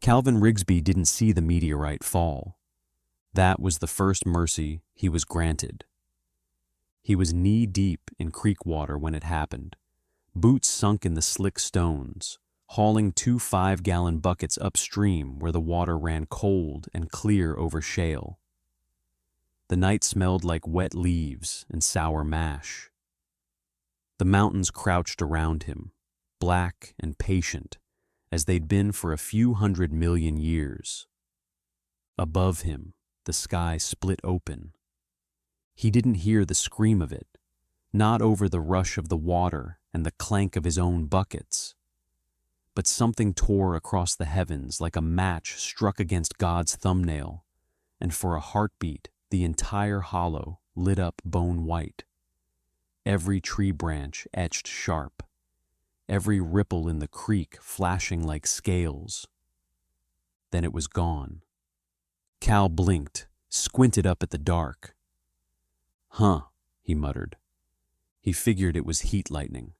Calvin Rigsby didn't see the meteorite fall. That was the first mercy he was granted. He was knee-deep in creek water when it happened, boots sunk in the slick stones, hauling 2 5-gallon buckets upstream where the water ran cold and clear over shale. The night smelled like wet leaves and sour mash. The mountains crouched around him, black and patient, as they'd been for a few 100 million years. Above him, the sky split open. He didn't hear the scream of it, not over the rush of the water and the clank of his own buckets. But something tore across the heavens like a match struck against God's thumbnail, and for a heartbeat, the entire hollow lit up bone white. Every tree branch etched sharp, every ripple in the creek flashing like scales. Then it was gone. Cal blinked, squinted up at the dark. "Huh," he muttered. He figured it was heat lightning.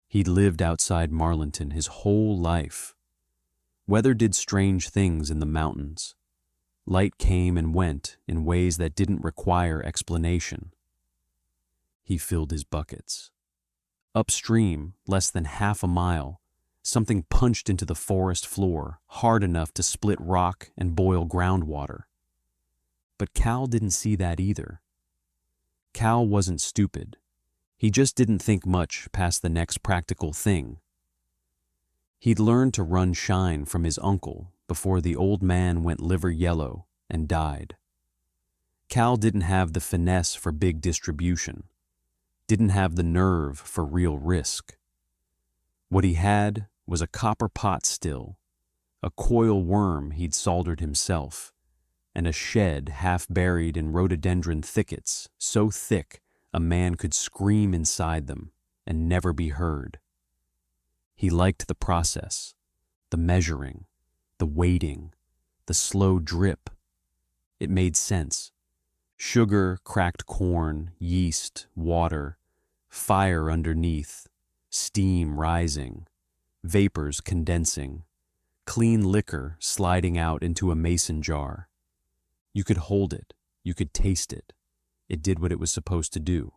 He'd lived outside Marlinton his whole life. Weather did strange things in the mountains. Light came and went in ways that didn't require explanation. He filled his buckets. Upstream, less than half a mile, something punched into the forest floor hard enough to split rock and boil groundwater. But Cal didn't see that either. Cal wasn't stupid. He just didn't think much past the next practical thing. He'd learned to run shine from his uncle before the old man went liver yellow and died. Cal didn't have the finesse for big distribution, didn't have the nerve for real risk. What he had was a copper pot still, a coil worm he'd soldered himself, and a shed half buried in rhododendron thickets so thick a man could scream inside them and never be heard. He liked the process, the measuring, the waiting, the slow drip. It made sense. Sugar, cracked corn, yeast, water, fire underneath, steam rising, vapors condensing, clean liquor sliding out into a mason jar. You could hold it, you could taste it. It did what it was supposed to do.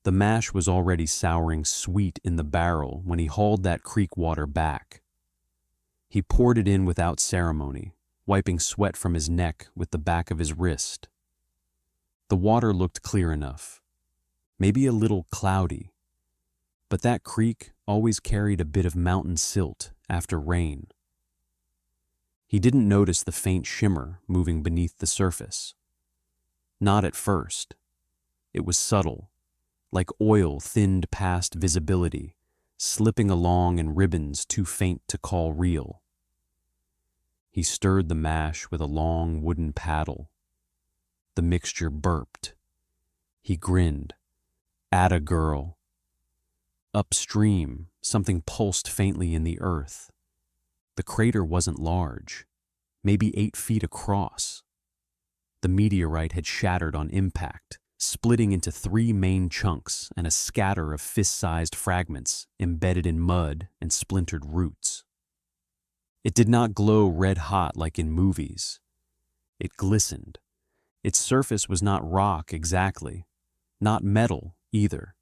The mash was already souring sweet in the barrel when he hauled that creek water back. He poured it in without ceremony, wiping sweat from his neck with the back of his wrist. The water looked clear enough, maybe a little cloudy, but that creek always carried a bit of mountain silt after rain. He didn't notice the faint shimmer moving beneath the surface. Not at first. It was subtle, like oil thinned past visibility, slipping along in ribbons too faint to call real. He stirred the mash with a long wooden paddle. The mixture burped. He grinned. Atta girl. Upstream, something pulsed faintly in the earth. The crater wasn't large, maybe 8 feet across. The meteorite had shattered on impact, splitting into 3 main chunks and a scatter of fist-sized fragments embedded in mud and splintered roots. It did not glow red-hot like in movies. It glistened. Its surface was not rock exactly, not metal either.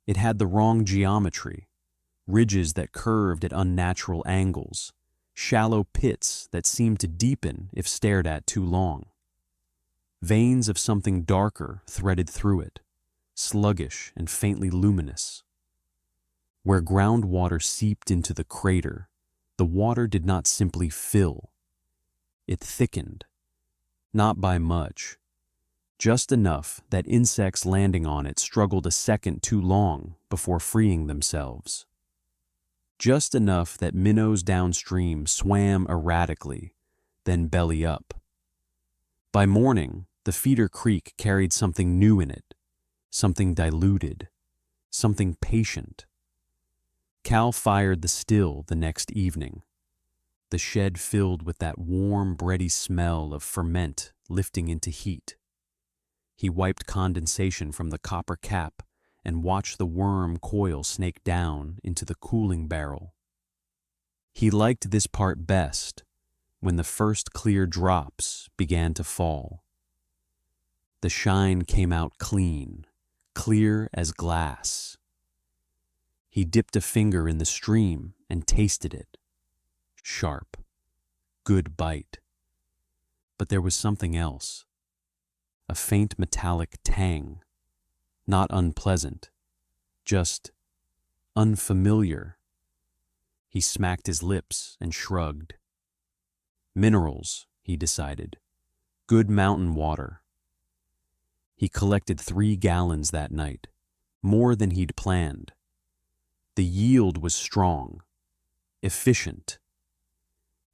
It had the wrong geometry, ridges that curved at unnatural angles, shallow pits that seemed to deepen if stared at too long. Veins of something darker threaded through it, sluggish and faintly luminous. Where groundwater seeped into the crater, the water did not simply fill. It thickened, not by much, just enough that insects landing on it struggled a second too long before freeing themselves. Just enough that minnows downstream swam erratically, then belly up. By morning, the feeder creek carried something new in it, something diluted, something patient. Cal fired the still the next evening, the shed filled with that warm, bready smell of ferment lifting into heat. He wiped condensation from the copper cap and watched the worm coil snake down into the cooling barrel. He liked this part best, when the first clear drops began to fall. The shine came out clean, clear as glass. He dipped a finger in the stream and tasted it. Sharp, good bite. But there was something else. A faint metallic tang. Not unpleasant, just unfamiliar. He smacked his lips and shrugged. Minerals, he decided. Good mountain water. He collected 3 gallons that night, more than he'd planned. The yield was strong, efficient.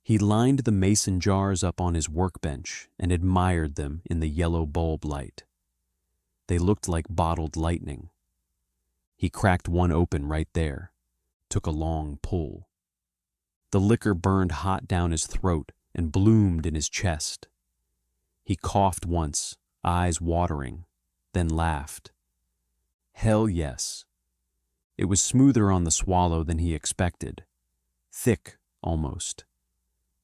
He lined the mason jars up on his workbench and admired them in the yellow bulb light. They looked like bottled lightning. He cracked one open right there, took a long pull. The liquor burned hot down his throat and bloomed in his chest. He coughed once, eyes watering, then laughed. Hell yes. It was smoother on the swallow than he expected. Thick, almost.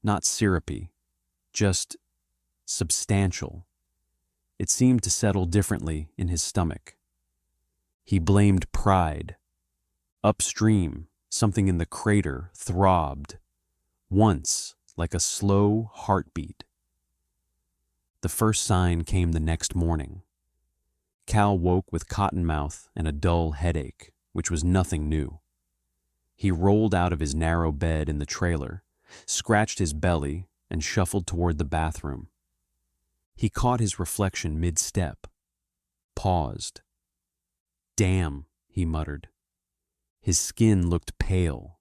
Not syrupy, just substantial. It seemed to settle differently in his stomach. He blamed pride. Upstream, something in the crater throbbed, once like a slow heartbeat. The first sign came the next morning. Cal woke with cotton mouth and a dull headache, which was nothing new. He rolled out of his narrow bed in the trailer, scratched his belly, and shuffled toward the bathroom. He caught his reflection mid-step, paused. Damn, he muttered. His skin looked pale,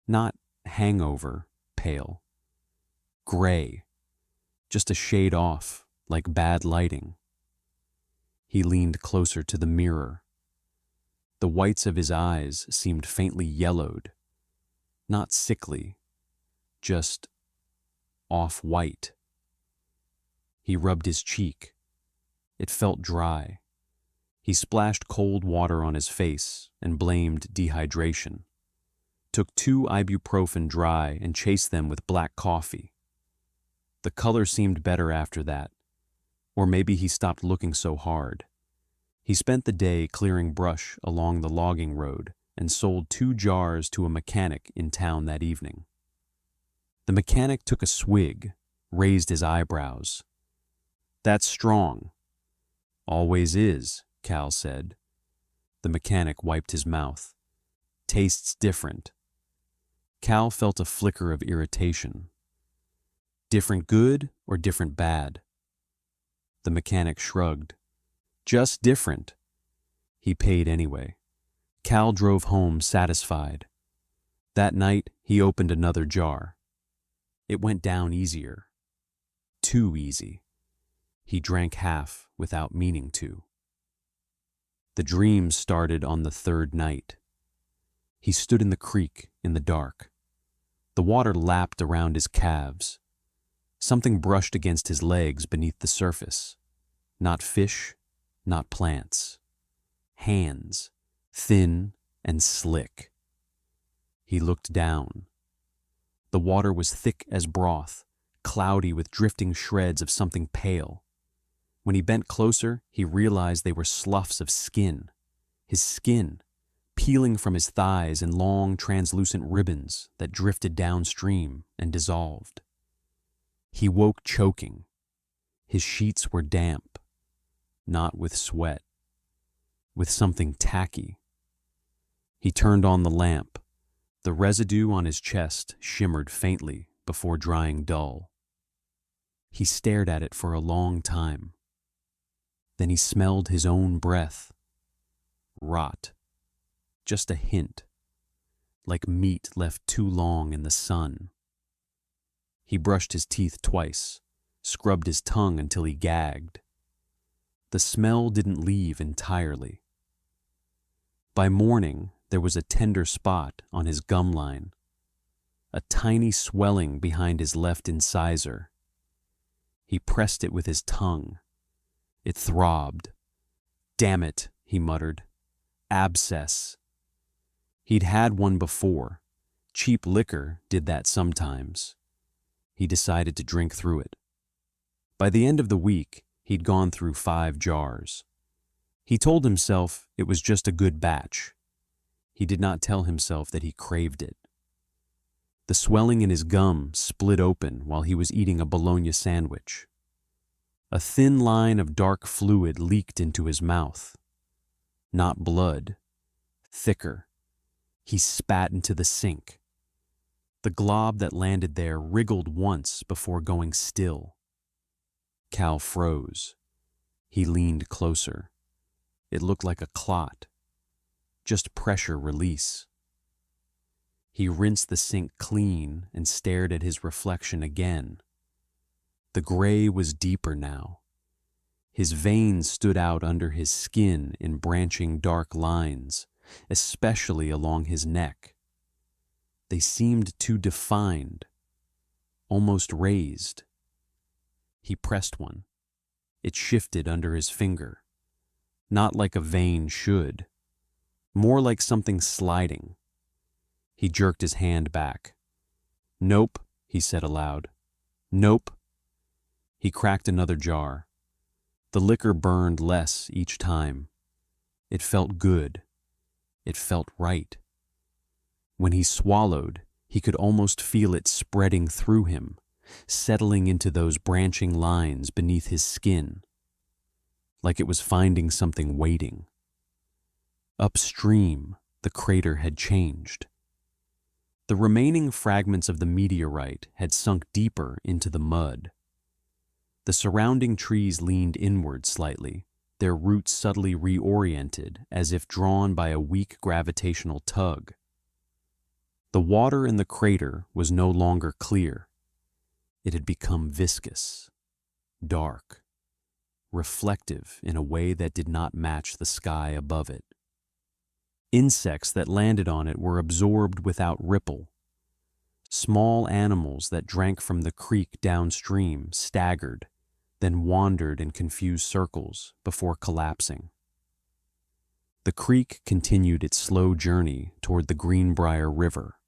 not hangover pale. Gray, just a shade off, like bad lighting. He leaned closer to the mirror. The whites of his eyes seemed faintly yellowed, not sickly, just off-white. He rubbed his cheek. It felt dry. He splashed cold water on his face and blamed dehydration. Took 2 ibuprofen dry and chased them with black coffee. The color seemed better after that, or maybe he stopped looking so hard. He spent the day clearing brush along the logging road and sold 2 jars to a mechanic in town that evening. The mechanic took a swig, raised his eyebrows. That's strong. Always is, Cal said. The mechanic wiped his mouth. Tastes different. Cal felt a flicker of irritation. Different good or different bad? The mechanic shrugged. Just different. He paid anyway. Cal drove home satisfied. That night, he opened another jar. It went down easier. Too easy. He drank half without meaning to. The dream started on the 3rd night. He stood in the creek in the dark. The water lapped around his calves. Something brushed against his legs beneath the surface. Not fish, not plants. Hands, thin and slick. He looked down. The water was thick as broth, cloudy with drifting shreds of something pale. When he bent closer, he realized they were sloughs of skin. His skin, peeling from his thighs in long, translucent ribbons that drifted downstream and dissolved. He woke choking. His sheets were damp, not with sweat, with something tacky. He turned on the lamp. The residue on his chest shimmered faintly before drying dull. He stared at it for a long time. Then he smelled his own breath. Rot. Just a hint. Like meat left too long in the sun. He brushed his teeth twice, scrubbed his tongue until he gagged. The smell didn't leave entirely. By morning, there was a tender spot on his gum line, a tiny swelling behind his left incisor. He pressed it with his tongue. It throbbed. Damn it, he muttered. Abscess. He'd had one before, Cheap liquor did that sometimes. He decided to drink through it. By the end of the week, he'd gone through 5 jars. He told himself it was just a good batch. He did not tell himself that he craved it. The swelling in his gum split open while he was eating a bologna sandwich. A thin line of dark fluid leaked into his mouth. Not blood, thicker. He spat into the sink. The glob that landed there wriggled once before going still. Cal froze. He leaned closer. It looked like a clot. Just pressure release. He rinsed the sink clean and stared at his reflection again. The gray was deeper now. His veins stood out under his skin in branching dark lines, especially along his neck. They seemed too defined, almost raised. He pressed one. It shifted under his finger, not like a vein should, more like something sliding. He jerked his hand back. "Nope," he said aloud. "Nope." He cracked another jar. The liquor burned less each time. It felt good. It felt right. When he swallowed, he could almost feel it spreading through him, settling into those branching lines beneath his skin, like it was finding something waiting. Upstream, the crater had changed. The remaining fragments of the meteorite had sunk deeper into the mud. The surrounding trees leaned inward slightly, their roots subtly reoriented as if drawn by a weak gravitational tug. The water in the crater was no longer clear. It had become viscous, dark, reflective in a way that did not match the sky above it. Insects that landed on it were absorbed without ripple. Small animals that drank from the creek downstream staggered, then wandered in confused circles before collapsing. The creek continued its slow journey toward the Greenbrier River,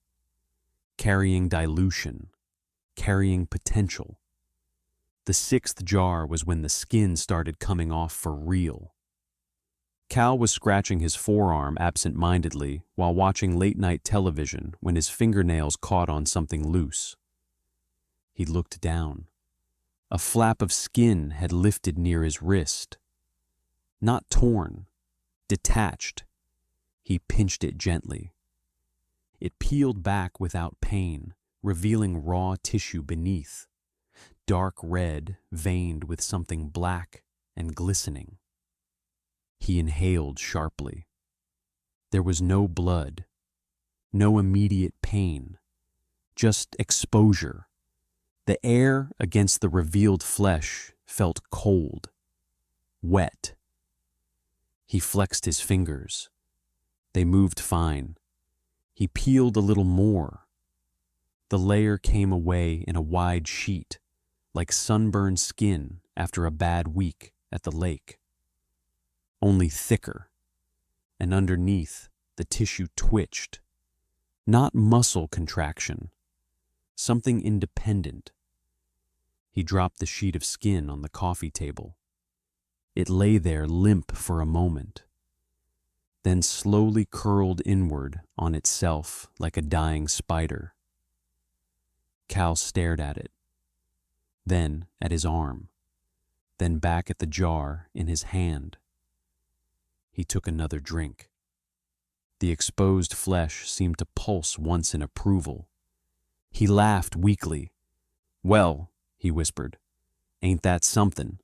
carrying dilution, carrying potential. The 6th jar was when the skin started coming off for real. Cal was scratching his forearm absent-mindedly while watching late-night television when his fingernails caught on something loose. He looked down. A flap of skin had lifted near his wrist. Not torn, detached. He pinched it gently. It peeled back without pain, revealing raw tissue beneath, dark red veined with something black and glistening. He inhaled sharply. There was no blood, no immediate pain, just exposure. The air against the revealed flesh felt cold, wet. He flexed his fingers. They moved fine. He peeled a little more. The layer came away in a wide sheet, like sunburned skin after a bad week at the lake. Only thicker, and underneath the tissue twitched. Not muscle contraction, something independent. He dropped the sheet of skin on the coffee table. It lay there limp for a moment, then slowly curled inward on itself like a dying spider. Cal stared at it, then at his arm, then back at the jar in his hand. He took another drink. The exposed flesh seemed to pulse once in approval. He laughed weakly. "Well," he whispered, "ain't that something?"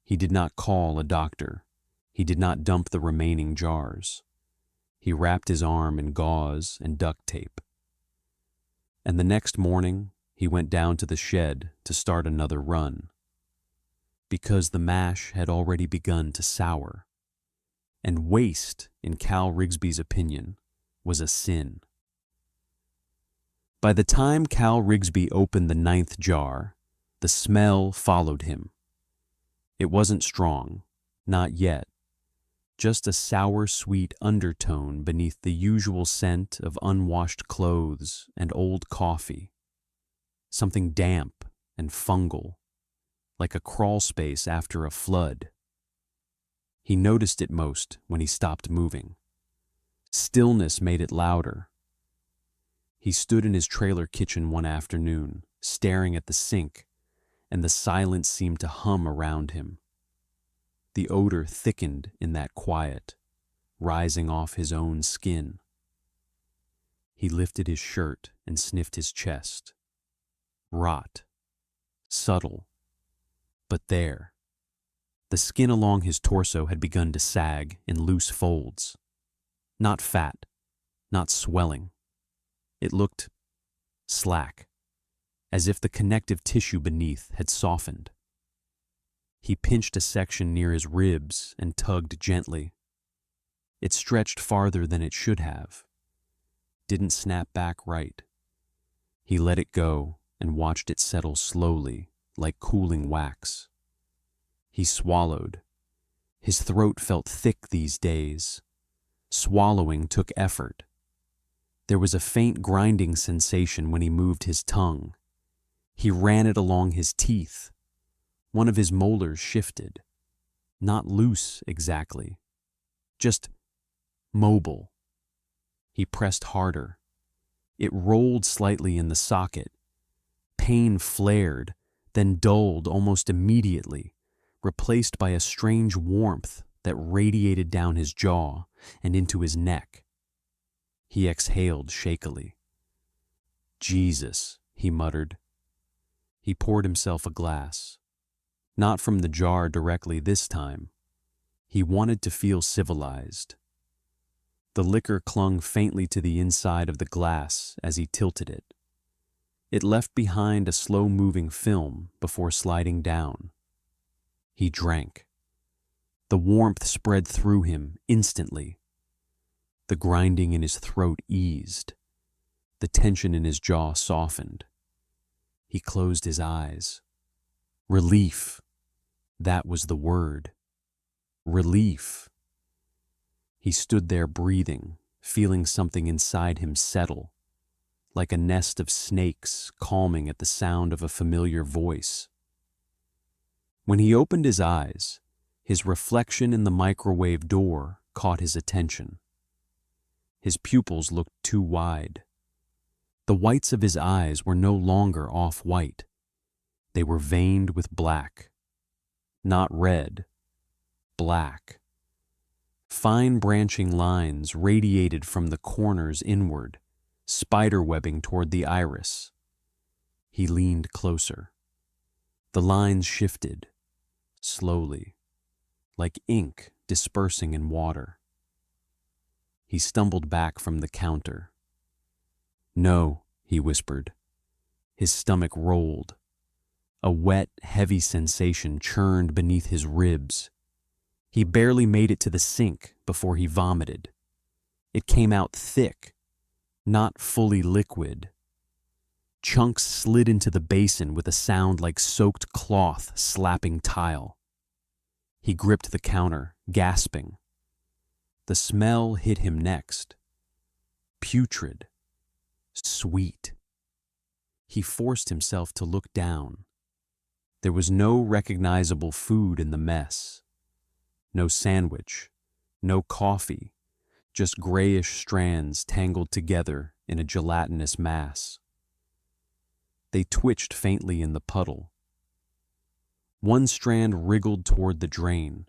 He did not call a doctor. He did not dump the remaining jars. He wrapped his arm in gauze and duct tape. And the next morning, he went down to the shed to start another run. Because the mash had already begun to sour. And waste, in Cal Rigsby's opinion, was a sin. By the time Cal Rigsby opened the 9th jar, the smell followed him. It wasn't strong, not yet, just a sour, sweet undertone beneath the usual scent of unwashed clothes and old coffee. Something damp and fungal, like a crawl space after a flood. He noticed it most when he stopped moving. Stillness made it louder. He stood in his trailer kitchen one afternoon, staring at the sink, and the silence seemed to hum around him. The odor thickened in that quiet, rising off his own skin. He lifted his shirt and sniffed his chest. Rot. Subtle. But there. The skin along his torso had begun to sag in loose folds. Not fat, not swelling. It looked slack, as if the connective tissue beneath had softened. He pinched a section near his ribs and tugged gently. It stretched farther than it should have. Didn't snap back right. He let it go and watched it settle slowly, like cooling wax. He swallowed. His throat felt thick these days. Swallowing took effort. There was a faint grinding sensation when he moved his tongue. He ran it along his teeth. One of his molars shifted. Not loose exactly. Just mobile. He pressed harder. It rolled slightly in the socket. Pain flared, then dulled almost immediately, replaced by a strange warmth that radiated down his jaw and into his neck. He exhaled shakily. Jesus, he muttered. He poured himself a glass. Not from the jar directly this time. He wanted to feel civilized. The liquor clung faintly to the inside of the glass as he tilted it. It left behind a slow-moving film before sliding down. He drank. The warmth spread through him instantly. The grinding in his throat eased. The tension in his jaw softened. He closed his eyes. Relief. That was the word. Relief. He stood there breathing, feeling something inside him settle, like a nest of snakes calming at the sound of a familiar voice. When he opened his eyes, his reflection in the microwave door caught his attention. His pupils looked too wide. The whites of his eyes were no longer off-white. They were veined with black. Not red. Black. Fine branching lines radiated from the corners inward, spiderwebbing toward the iris. He leaned closer. The lines shifted, slowly, like ink dispersing in water. He stumbled back from the counter. No, he whispered. His stomach rolled. A wet, heavy sensation churned beneath his ribs. He barely made it to the sink before he vomited. It came out thick, not fully liquid. Chunks slid into the basin with a sound like soaked cloth slapping tile. He gripped the counter, gasping. The smell hit him next. Putrid. Sweet. He forced himself to look down. There was no recognizable food in the mess. No sandwich, no coffee, just grayish strands tangled together in a gelatinous mass. They twitched faintly in the puddle. One strand wriggled toward the drain.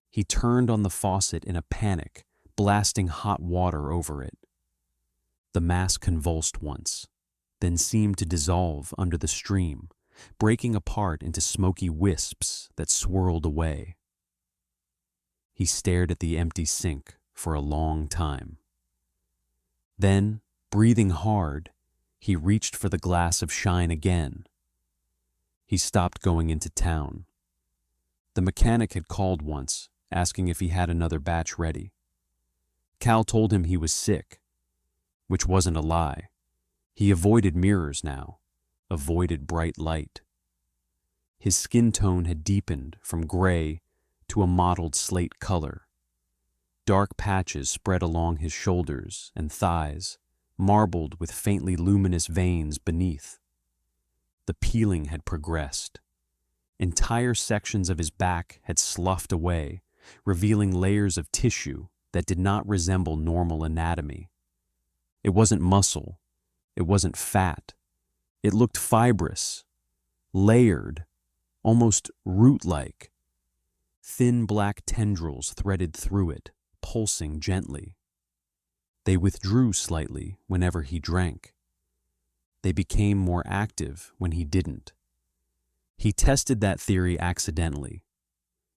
He turned on the faucet in a panic, blasting hot water over it. The mass convulsed once, then seemed to dissolve under the stream, breaking apart into smoky wisps that swirled away. He stared at the empty sink for a long time. Then, breathing hard, he reached for the glass of shine again. He stopped going into town. The mechanic had called once, asking if he had another batch ready. Cal told him he was sick, which wasn't a lie. He avoided mirrors now, avoided bright light. His skin tone had deepened from gray to a mottled slate color. Dark patches spread along his shoulders and thighs, marbled with faintly luminous veins beneath. The peeling had progressed. Entire sections of his back had sloughed away, revealing layers of tissue that did not resemble normal anatomy. It wasn't muscle. It wasn't fat. It looked fibrous, layered, almost root-like. Thin black tendrils threaded through it, pulsing gently. They withdrew slightly whenever he drank. They became more active when he didn't. He tested that theory accidentally.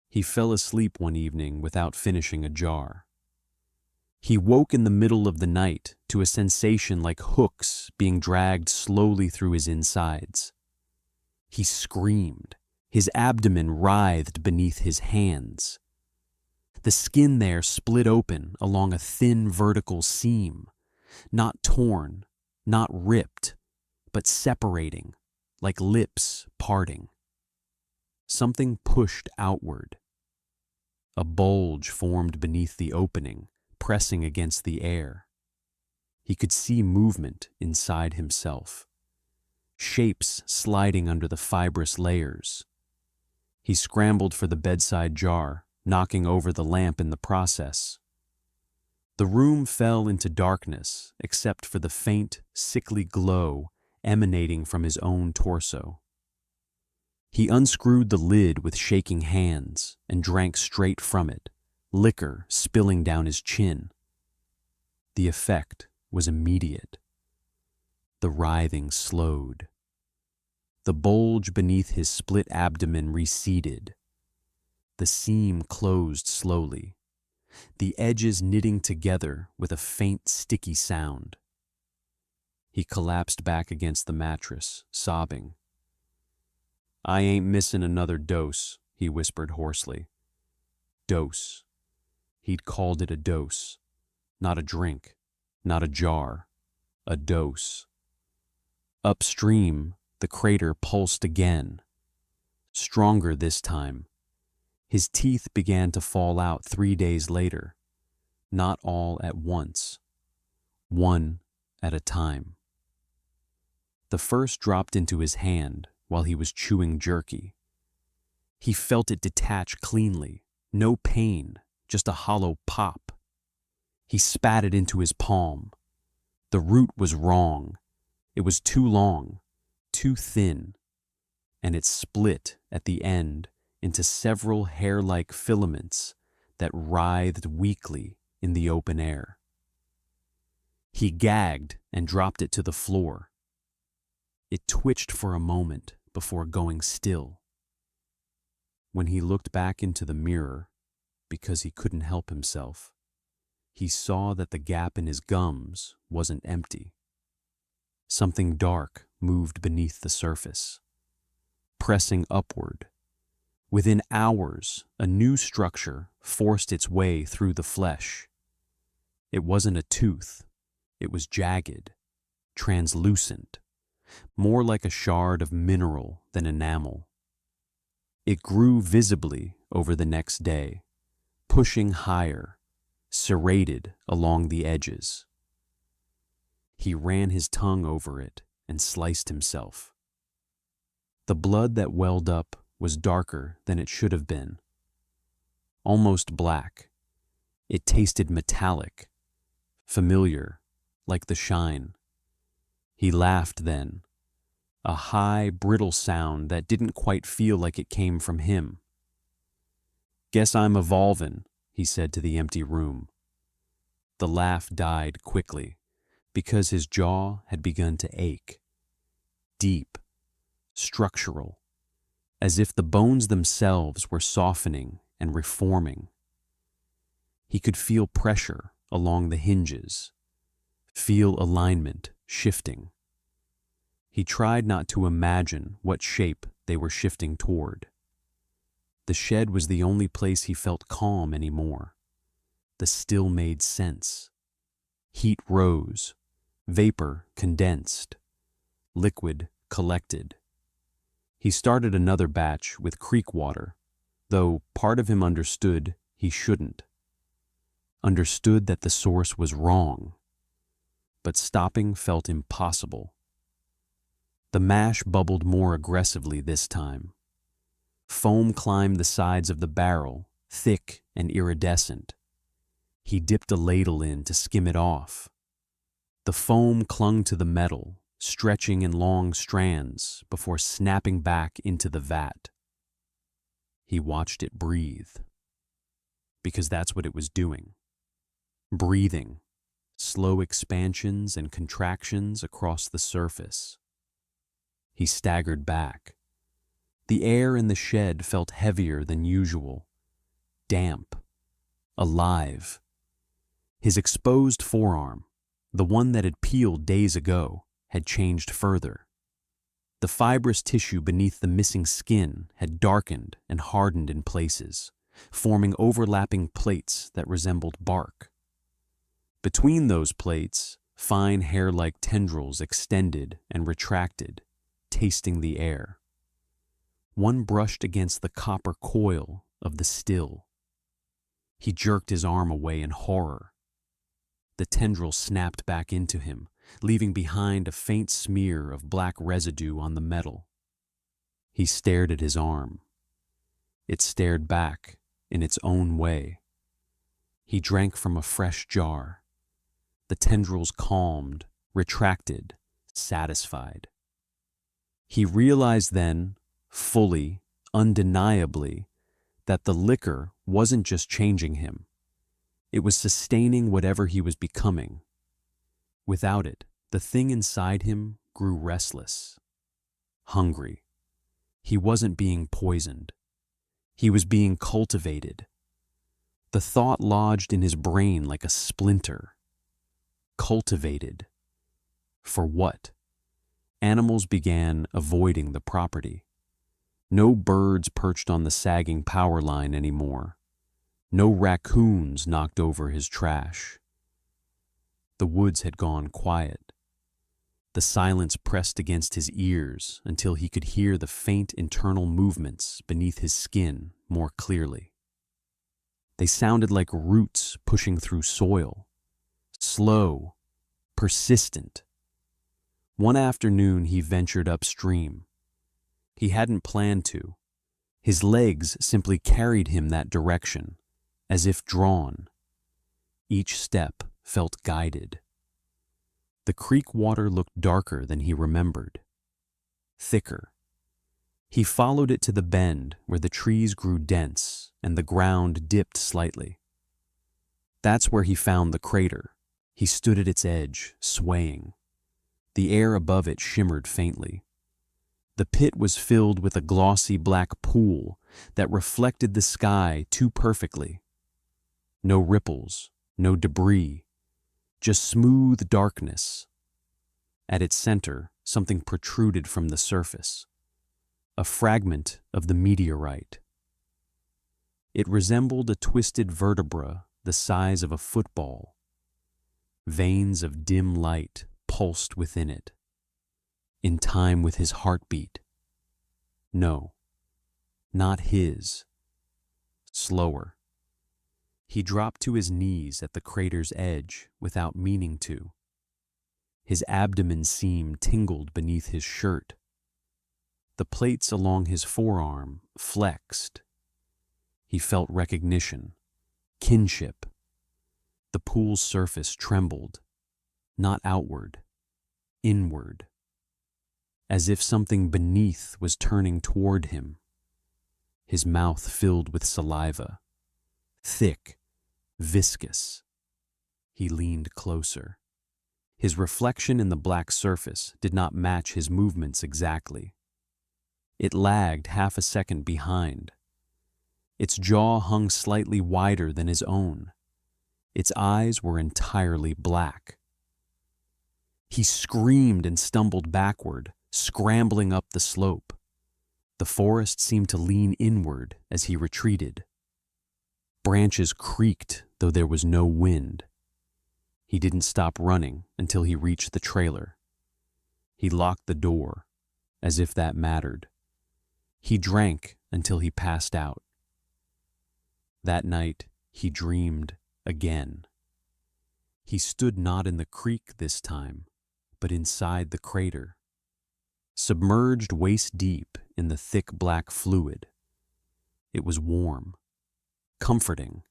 He fell asleep one evening without finishing a jar. He woke in the middle of the night to a sensation like hooks being dragged slowly through his insides. He screamed. His abdomen writhed beneath his hands. The skin there split open along a thin vertical seam, not torn, not ripped, but separating, like lips parting. Something pushed outward. A bulge formed beneath the opening, pressing against the air. He could see movement inside himself, shapes sliding under the fibrous layers. He scrambled for the bedside jar, knocking over the lamp in the process. The room fell into darkness except for the faint, sickly glow emanating from his own torso. He unscrewed the lid with shaking hands and drank straight from it, liquor spilling down his chin. The effect was immediate. The writhing slowed. The bulge beneath his split abdomen receded. The seam closed slowly, the edges knitting together with a faint, sticky sound. He collapsed back against the mattress, sobbing. "I ain't missing another dose," he whispered hoarsely. Dose. He'd called it a dose. Not a drink, not a jar, a dose. Upstream, the crater pulsed again. Stronger this time. His teeth began to fall out 3 days later, not all at once, one at a time. The first dropped into his hand while he was chewing jerky. He felt it detach cleanly, no pain, just a hollow pop. He spat it into his palm. The root was wrong. It was too long, too thin, and it split at the end into several hair-like filaments that writhed weakly in the open air. He gagged and dropped it to the floor. It twitched for a moment before going still. When he looked back into the mirror, because he couldn't help himself, he saw that the gap in his gums wasn't empty. Something dark moved beneath the surface, pressing upward. Within hours, a new structure forced its way through the flesh. It wasn't a tooth. It was jagged, translucent, more like a shard of mineral than enamel. It grew visibly over the next day, pushing higher, serrated along the edges. He ran his tongue over it and sliced himself. The blood that welled up was darker than it should have been. Almost black. It tasted metallic, familiar, like the shine. He laughed then, a high, brittle sound that didn't quite feel like it came from him. "Guess I'm evolvin'," he said to the empty room. The laugh died quickly, because his jaw had begun to ache. Deep, structural, as if the bones themselves were softening and reforming. He could feel pressure along the hinges, feel alignment shifting. He tried not to imagine what shape they were shifting toward. The shed was the only place he felt calm anymore. The still made sense. Heat rose, vapor condensed, liquid collected. He started another batch with creek water, though part of him understood he shouldn't. understood that the source was wrong, but stopping felt impossible. The mash bubbled more aggressively this time. Foam climbed the sides of the barrel, thick and iridescent. He dipped a ladle in to skim it off. The foam clung to the metal, stretching in long strands before snapping back into the vat. He watched it breathe, because that's what it was doing. Breathing, slow expansions and contractions across the surface. He staggered back. The air in the shed felt heavier than usual, damp, alive. His exposed forearm, the one that had peeled days ago, had changed further. The fibrous tissue beneath the missing skin had darkened and hardened in places, forming overlapping plates that resembled bark. Between those plates, fine hair-like tendrils extended and retracted, tasting the air. One brushed against the copper coil of the still. He jerked his arm away in horror. The tendril snapped back into him, leaving behind a faint smear of black residue on the metal. He stared at his arm. It stared back in its own way. He drank from a fresh jar. The tendrils calmed, retracted, satisfied. He realized then, fully, undeniably, that the liquor wasn't just changing him. It was sustaining whatever he was becoming. Without it, the thing inside him grew restless, hungry. He wasn't being poisoned. He was being cultivated. The thought lodged in his brain like a splinter. Cultivated. For what? Animals began avoiding the property. No birds perched on the sagging power line anymore. No raccoons knocked over his trash. The woods had gone quiet. The silence pressed against his ears until he could hear the faint internal movements beneath his skin more clearly. They sounded like roots pushing through soil, slow, persistent. One afternoon he ventured upstream. He hadn't planned to. His legs simply carried him that direction, as if drawn. Each step felt guided. The creek water looked darker than he remembered, thicker. He followed it to the bend where the trees grew dense and the ground dipped slightly. That's where he found the crater. He stood at its edge, swaying. The air above it shimmered faintly. The pit was filled with a glossy black pool that reflected the sky too perfectly. No ripples, no debris, just smooth darkness. At its center, something protruded from the surface, a fragment of the meteorite. It resembled a twisted vertebra the size of a football. Veins of dim light pulsed within it, in time with his heartbeat. No, not his. Slower. He dropped to his knees at the crater's edge without meaning to. His abdomen seam tingled beneath his shirt. The plates along his forearm flexed. He felt recognition, kinship. The pool's surface trembled, not outward, inward, as if something beneath was turning toward him. His mouth filled with saliva, thick, viscous. He leaned closer. His reflection in the black surface did not match his movements exactly. It lagged half a second behind. Its jaw hung slightly wider than his own. Its eyes were entirely black. He screamed and stumbled backward, scrambling up the slope. The forest seemed to lean inward as he retreated. Branches creaked, though there was no wind. He didn't stop running until he reached the trailer. He locked the door, as if that mattered. He drank until he passed out. That night, he dreamed again. He stood not in the creek this time, but inside the crater, submerged waist deep in the thick black fluid. It was warm, comforting.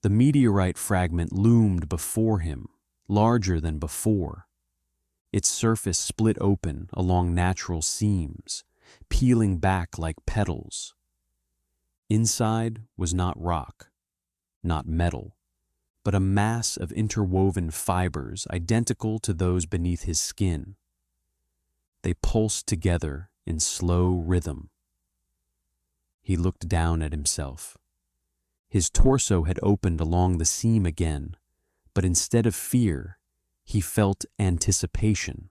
The meteorite fragment loomed before him, larger than before. Its surface split open along natural seams, peeling back like petals. Inside was not rock, not metal, but a mass of interwoven fibers identical to those beneath his skin. They pulsed together in slow rhythm. He looked down at himself. His torso had opened along the seam again, but instead of fear, he felt anticipation.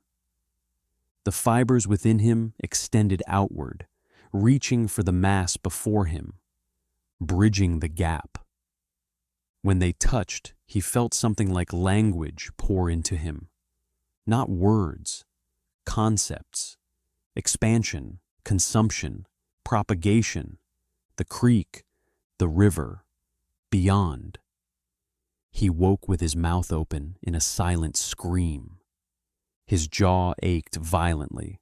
The fibers within him extended outward, reaching for the mass before him, bridging the gap. When they touched, he felt something like language pour into him. Not words, concepts, expansion, consumption, propagation, the creek, the river, beyond. He woke with his mouth open in a silent scream. His jaw ached violently.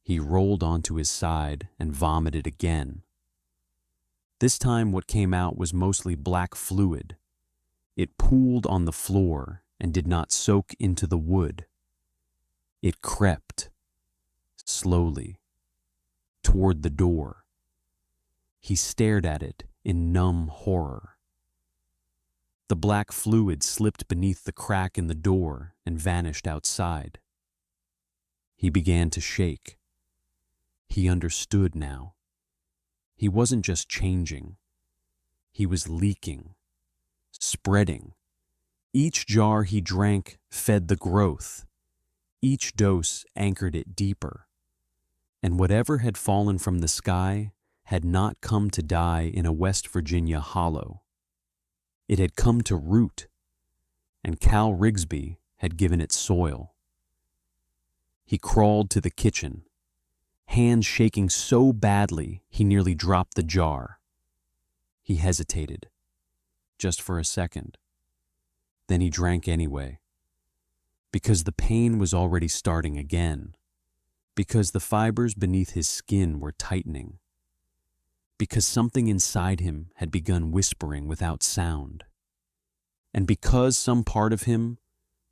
He rolled onto his side and vomited again. This time what came out was mostly black fluid. It pooled on the floor and did not soak into the wood. It crept, slowly, toward the door. He stared at it in numb horror. The black fluid slipped beneath the crack in the door and vanished outside. He began to shake. He understood now. He wasn't just changing. He was leaking, spreading. Each jar he drank fed the growth. Each dose anchored it deeper. And whatever had fallen from the sky had not come to die in a West Virginia hollow. It had come to root, and Cal Rigsby had given it soil. He crawled to the kitchen, hands shaking so badly he nearly dropped the jar. He hesitated, just for a second. Then he drank anyway, because the pain was already starting again, because the fibers beneath his skin were tightening, because something inside him had begun whispering without sound, and because some part of him,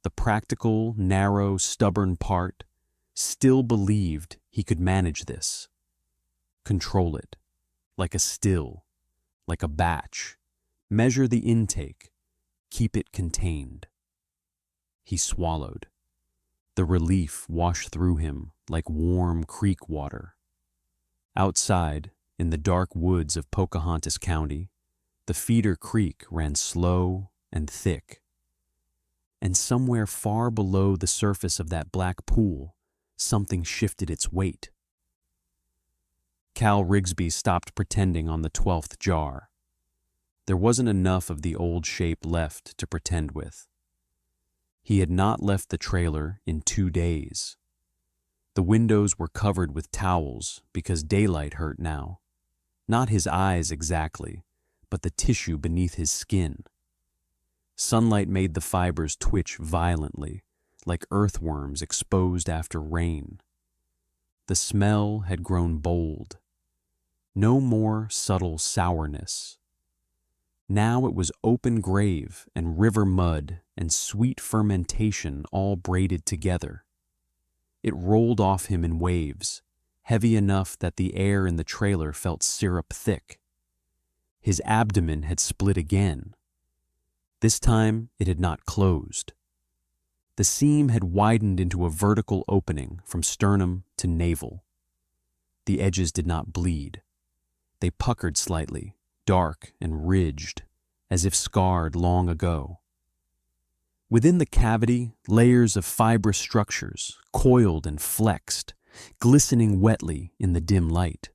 the practical, narrow, stubborn part, still believed he could manage this, control it, like a still, like a batch, measure the intake, keep it contained. He swallowed. The relief washed through him like warm creek water. Outside, in the dark woods of Pocahontas County, the feeder creek ran slow and thick. And somewhere far below the surface of that black pool, something shifted its weight. Cal Rigsby stopped pretending on the 12th jar. There wasn't enough of the old shape left to pretend with. He had not left the trailer in 2 days. The windows were covered with towels because daylight hurt now. Not his eyes exactly, but the tissue beneath his skin. Sunlight made the fibers twitch violently, like earthworms exposed after rain. The smell had grown bold. No more subtle sourness. Now it was open grave and river mud and sweet fermentation all braided together. It rolled off him in waves, heavy enough that the air in the trailer felt syrup thick. His abdomen had split again. This time it had not closed. The seam had widened into a vertical opening from sternum to navel. The edges did not bleed. They puckered slightly, dark and ridged, as if scarred long ago. Within the cavity, layers of fibrous structures, coiled and flexed, glistening wetly in the dim light.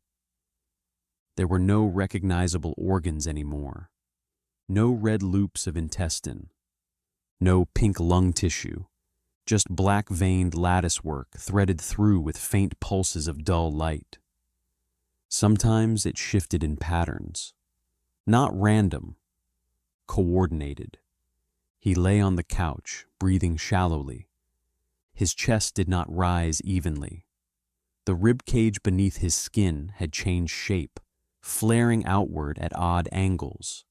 There were no recognizable organs anymore, no red loops of intestine, no pink lung tissue, just black-veined latticework threaded through with faint pulses of dull light. Sometimes it shifted in patterns, not random, coordinated. He lay on the couch, breathing shallowly. His chest did not rise evenly. The rib cage beneath his skin had changed shape, flaring outward at odd angles.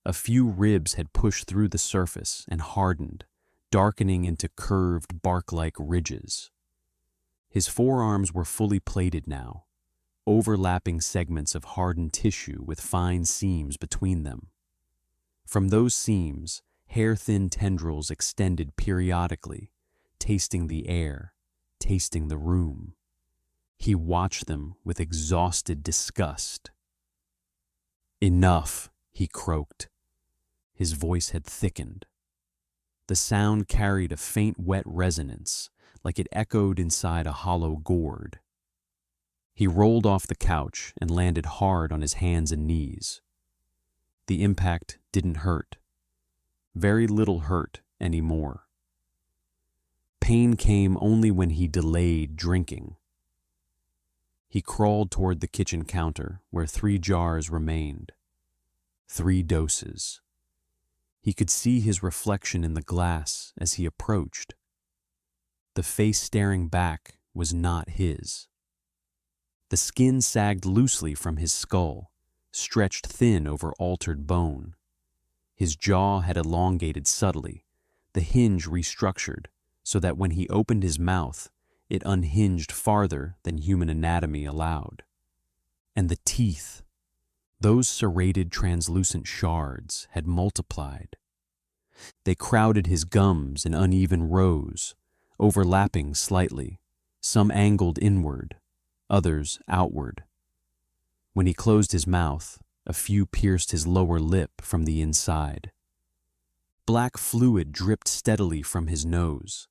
A few ribs had pushed through the surface and hardened, darkening into curved, bark-like ridges. His forearms were fully plated now, overlapping segments of hardened tissue with fine seams between them. From those seams, hair-thin tendrils extended periodically, tasting the air, tasting the room. He watched them with exhausted disgust. "Enough," he croaked. His voice had thickened. The sound carried a faint wet resonance, like it echoed inside a hollow gourd. He rolled off the couch and landed hard on his hands and knees. The impact didn't hurt. Very little hurt anymore. Pain came only when he delayed drinking. He crawled toward the kitchen counter where 3 jars remained. 3 doses. He could see his reflection in the glass as he approached. The face staring back was not his. The skin sagged loosely from his skull, stretched thin over altered bone. His jaw had elongated subtly, the hinge restructured so that when he opened his mouth, it unhinged farther than human anatomy allowed. And the teeth, those serrated translucent shards, had multiplied. They crowded his gums in uneven rows, overlapping slightly, some angled inward, others outward. When he closed his mouth, a few pierced his lower lip from the inside. Black fluid dripped steadily from his nose.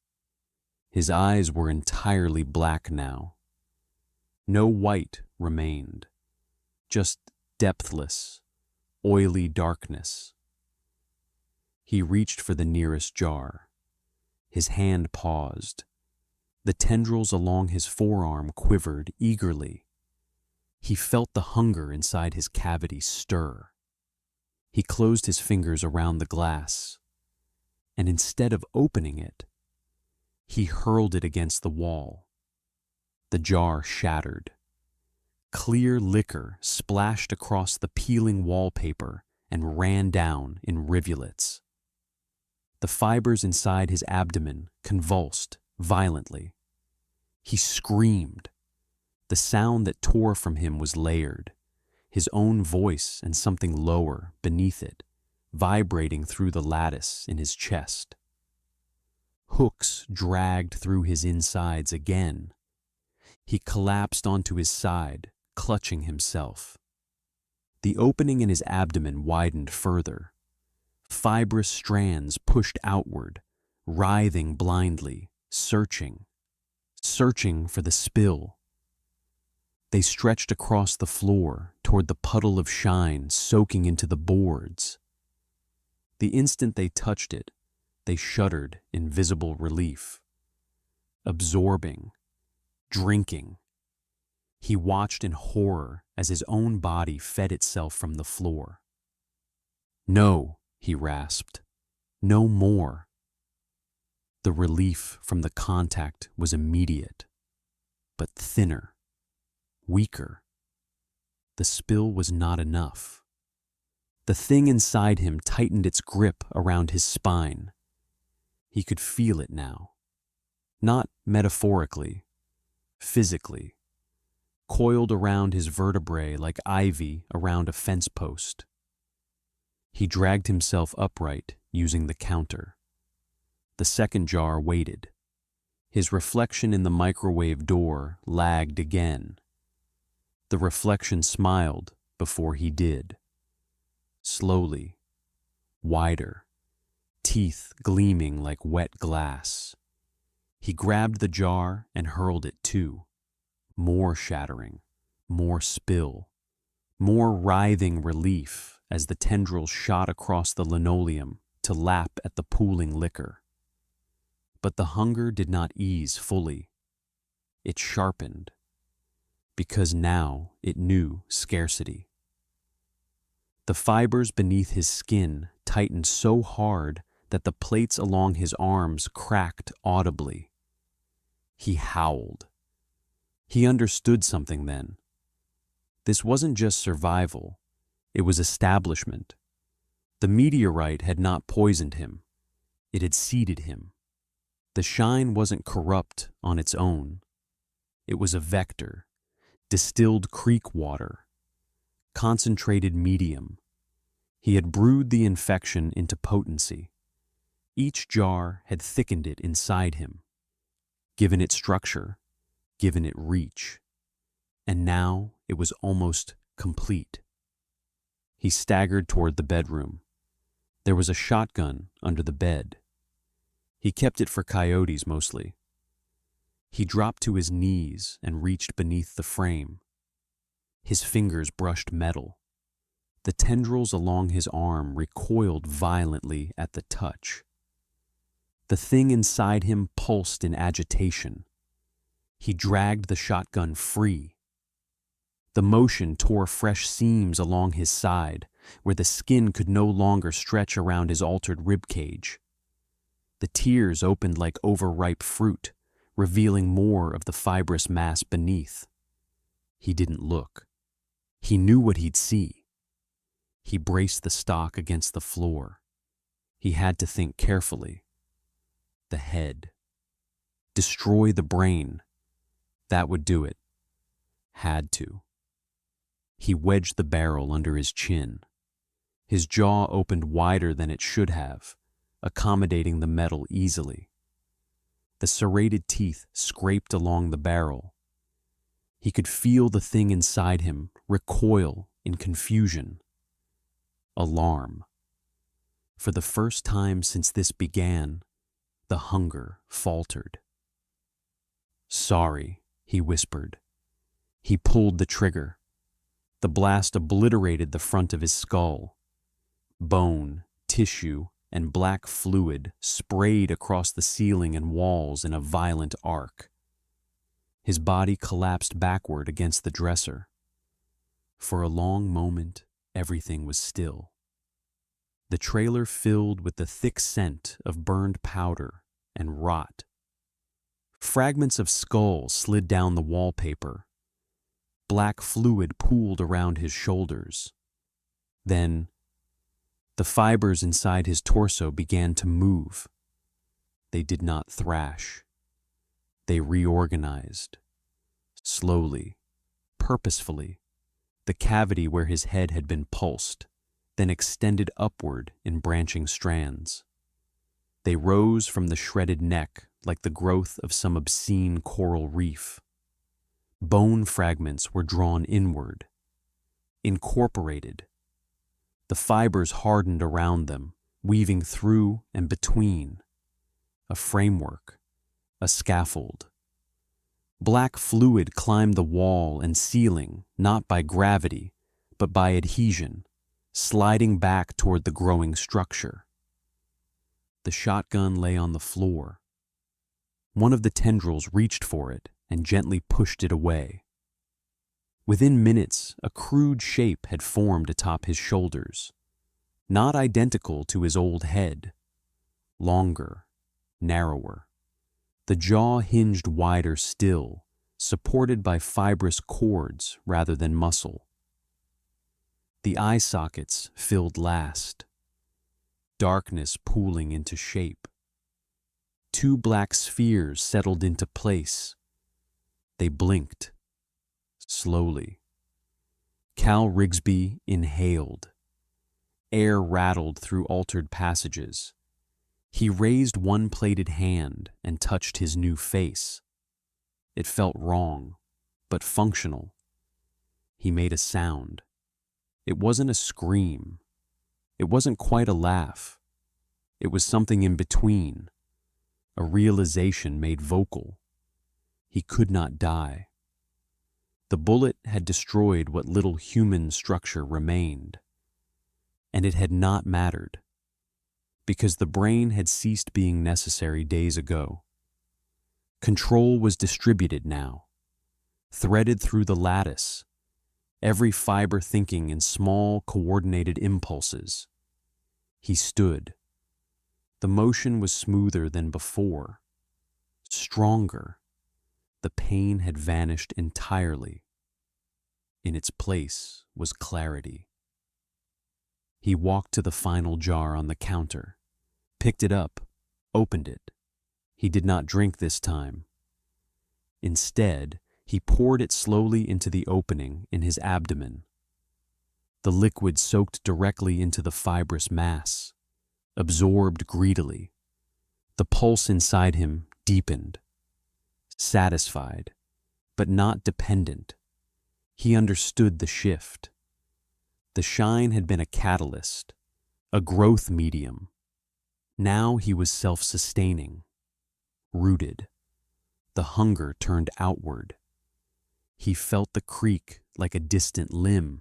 His eyes were entirely black now. No white remained, just depthless, oily darkness. He reached for the nearest jar. His hand paused. The tendrils along his forearm quivered eagerly. He felt the hunger inside his cavity stir. He closed his fingers around the glass, and instead of opening it, he hurled it against the wall. The jar shattered. Clear liquor splashed across the peeling wallpaper and ran down in rivulets. The fibers inside his abdomen convulsed violently. He screamed. The sound that tore from him was layered, his own voice and something lower beneath it, vibrating through the lattice in his chest. Hooks dragged through his insides again. He collapsed onto his side, clutching himself. The opening in his abdomen widened further. Fibrous strands pushed outward, writhing blindly, searching for the spill. They stretched across the floor toward the puddle of shine soaking into the boards. The instant they touched it, they shuddered in visible relief. Absorbing, drinking. He watched in horror as his own body fed itself from the floor. "No," he rasped. "No more." The relief from the contact was immediate, but thinner, weaker. The spill was not enough. The thing inside him tightened its grip around his spine. He could feel it now. Not metaphorically, physically. Coiled around his vertebrae like ivy around a fence post. He dragged himself upright using the counter. The second jar waited. His reflection in the microwave door lagged again. The reflection smiled before he did. Slowly, wider, teeth gleaming like wet glass. He grabbed the jar and hurled it too. More shattering, more spill, more writhing relief as the tendrils shot across the linoleum to lap at the pooling liquor. But the hunger did not ease fully. It sharpened, because now it knew scarcity. The fibers beneath his skin tightened so hard that the plates along his arms cracked audibly. He howled. He understood something then. This wasn't just survival, it was establishment. The meteorite had not poisoned him, it had seeded him. The shine wasn't corrupt on its own. It was a vector, distilled creek water, concentrated medium. He had brewed the infection into potency. Each jar had thickened it inside him, given it structure, given it reach. And now it was almost complete. He staggered toward the bedroom. There was a shotgun under the bed. He kept it for coyotes mostly. He dropped to his knees and reached beneath the frame. His fingers brushed metal. The tendrils along his arm recoiled violently at the touch. The thing inside him pulsed in agitation. He dragged the shotgun free. The motion tore fresh seams along his side, where the skin could no longer stretch around his altered ribcage. The tears opened like overripe fruit, revealing more of the fibrous mass beneath. He didn't look. He knew what he'd see. He braced the stock against the floor. He had to think carefully. The head. Destroy the brain. That would do it. Had to. He wedged the barrel under his chin. His jaw opened wider than it should have, accommodating the metal easily. The serrated teeth scraped along the barrel. He could feel the thing inside him recoil in confusion. Alarm. For the first time since this began, the hunger faltered. "Sorry," he whispered. He pulled the trigger. The blast obliterated the front of his skull. Bone, tissue, and black fluid sprayed across the ceiling and walls in a violent arc. His body collapsed backward against the dresser. For a long moment, everything was still. The trailer filled with the thick scent of burned powder and rot. Fragments of skull slid down the wallpaper. Black fluid pooled around his shoulders. Then, the fibers inside his torso began to move. They did not thrash. They reorganized. Slowly, purposefully, the cavity where his head had been pulsed, then extended upward in branching strands. They rose from the shredded neck like the growth of some obscene coral reef. Bone fragments were drawn inward, incorporated. The fibers hardened around them, weaving through and between. A framework, a scaffold. Black fluid climbed the wall and ceiling, not by gravity, but by adhesion, sliding back toward the growing structure. The shotgun lay on the floor. One of the tendrils reached for it and gently pushed it away. Within minutes, a crude shape had formed atop his shoulders, not identical to his old head. Longer, narrower. The jaw hinged wider still, supported by fibrous cords rather than muscle. The eye sockets filled last, darkness pooling into shape. Two black spheres settled into place. They blinked. Slowly. Cal Rigsby inhaled. Air rattled through altered passages. He raised one plated hand and touched his new face. It felt wrong, but functional. He made a sound. It wasn't a scream. It wasn't quite a laugh. It was something in between. A realization made vocal. He could not die. The bullet had destroyed what little human structure remained. And it had not mattered, because the brain had ceased being necessary days ago. Control was distributed now, threaded through the lattice. every fiber thinking in small, coordinated impulses. He stood. The motion was smoother than before, stronger. The pain had vanished entirely. In its place was clarity. He walked to the final jar on the counter, picked it up, opened it. He did not drink this time. Instead, he poured it slowly into the opening in his abdomen. The liquid soaked directly into the fibrous mass, absorbed greedily. The pulse inside him deepened. Satisfied, but not dependent. He understood the shift. The shine had been a catalyst, a growth medium. Now he was self-sustaining, rooted. The hunger turned outward. He felt the creek like a distant limb,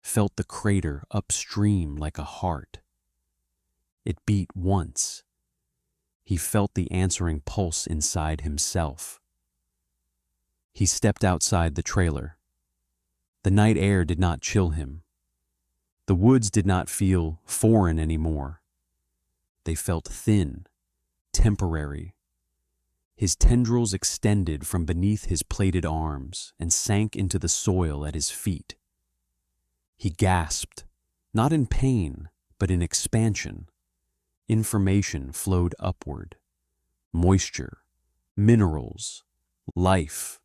felt the crater upstream like a heart. It beat once. He felt the answering pulse inside himself. He stepped outside the trailer. The night air did not chill him. The woods did not feel foreign anymore. They felt thin, temporary. His tendrils extended from beneath his plated arms and sank into the soil at his feet. He gasped, not in pain, but in expansion. Information flowed upward. Moisture, minerals, life.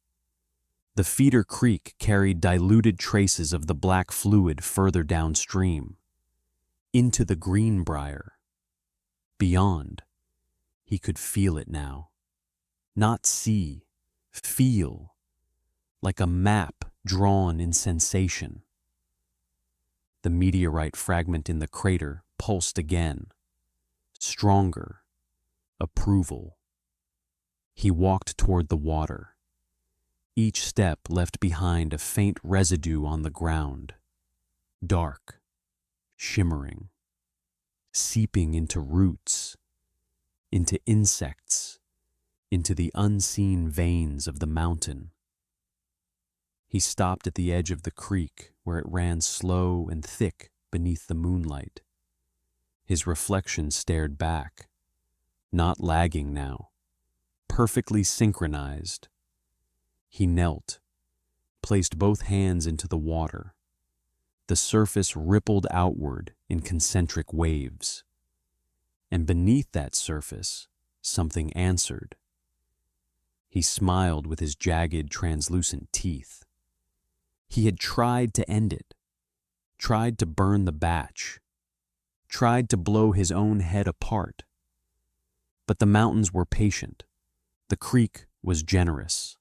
The feeder creek carried diluted traces of the black fluid further downstream, into the greenbrier. Beyond, he could feel it now. Not see, feel, like a map drawn in sensation. The meteorite fragment in the crater pulsed again. Stronger, approval. He walked toward the water. Each step left behind a faint residue on the ground, dark, shimmering, seeping into roots, into insects, into the unseen veins of the mountain. He stopped at the edge of the creek where it ran slow and thick beneath the moonlight. His reflection stared back, not lagging now, perfectly synchronized. He knelt, placed both hands into the water. The surface rippled outward in concentric waves. And beneath that surface, something answered. He smiled with his jagged, translucent teeth. He had tried to end it, tried to burn the batch, tried to blow his own head apart. But the mountains were patient. The creek was generous.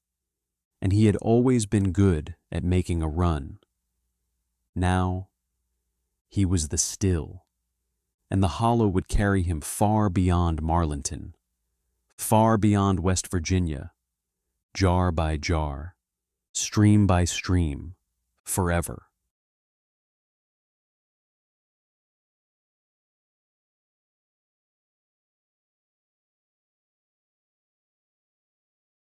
And he had always been good at making a run. Now, he was the still, and the hollow would carry him far beyond Marlinton, far beyond West Virginia, jar by jar, stream by stream, forever.